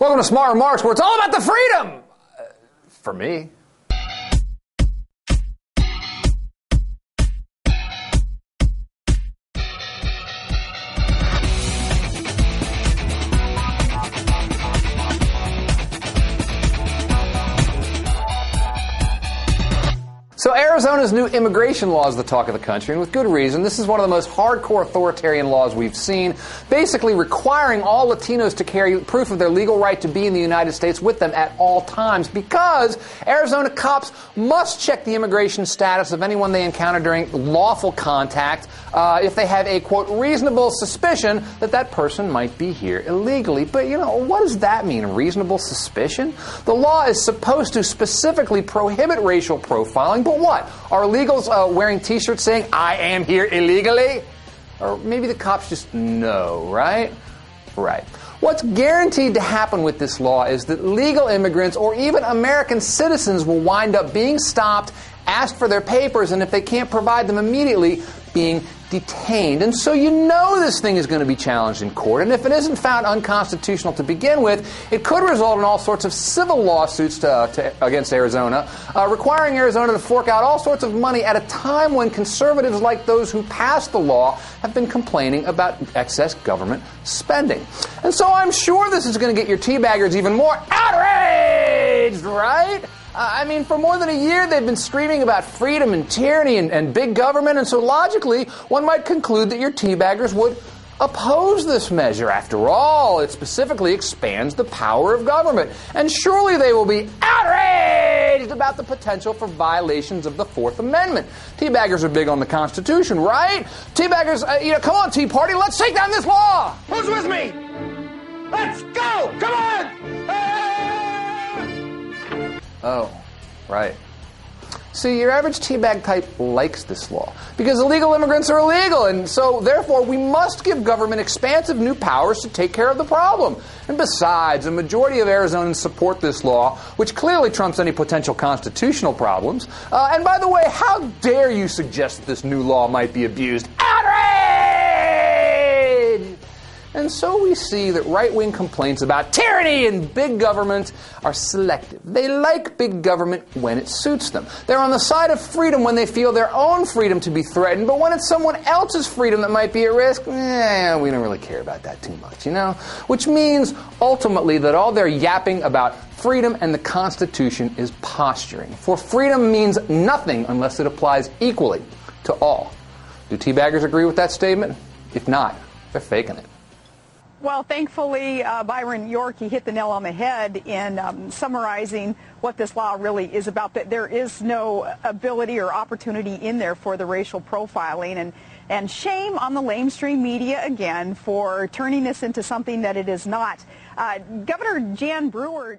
Welcome to Smart Remarks, where it's all about the freedom! For me. So Arizona's new immigration law is the talk of the country, and with good reason. This is one of the most hardcore authoritarian laws we've seen, basically requiring all Latinos to carry proof of their legal right to be in the United States with them at all times, because Arizona cops must check the immigration status of anyone they encounter during lawful contact if they have a, quote, reasonable suspicion that that person might be here illegally. But, you know, what does that mean, reasonable suspicion? The law is supposed to specifically prohibit racial profiling, but what? Are illegals wearing T-shirts saying, "I am here illegally"? Or maybe the cops just know, right? Right. What's guaranteed to happen with this law is that legal immigrants or even American citizens will wind up being stopped, asked for their papers, and if they can't provide them immediately, being detained. And so you know this thing is going to be challenged in court, and if it isn't found unconstitutional to begin with, it could result in all sorts of civil lawsuits against Arizona, requiring Arizona to fork out all sorts of money at a time when conservatives like those who passed the law have been complaining about excess government spending. And so I'm sure this is going to get your teabaggers even more outraged, right? I mean, for more than a year, they've been screaming about freedom and tyranny and big government, and so logically, one might conclude that your teabaggers would oppose this measure. After all, it specifically expands the power of government, and surely they will be outraged about the potential for violations of the Fourth Amendment. Teabaggers are big on the Constitution, right? Teabaggers, come on, Tea Party, let's take down this law! Who's with me? Let's go! Come on! Oh, right. See, your average teabag type likes this law because illegal immigrants are illegal, and so therefore we must give government expansive new powers to take care of the problem. And besides, a majority of Arizonans support this law, which clearly trumps any potential constitutional problems. And by the way, how dare you suggest that this new law might be abused? Outrage! And so we see that right-wing complaints about tyranny and big government are selective. They like big government when it suits them. They're on the side of freedom when they feel their own freedom to be threatened, but when it's someone else's freedom that might be at risk, we don't really care about that too much, you know? Which means, ultimately, that all their yapping about freedom and the Constitution is posturing. For freedom means nothing unless it applies equally to all. Do teabaggers agree with that statement? If not, they're faking it. Well, thankfully, Byron York, he hit the nail on the head in summarizing what this law really is about. That there is no ability or opportunity in there for the racial profiling. And shame on the lamestream media again for turning this into something that it is not. Governor Jan Brewer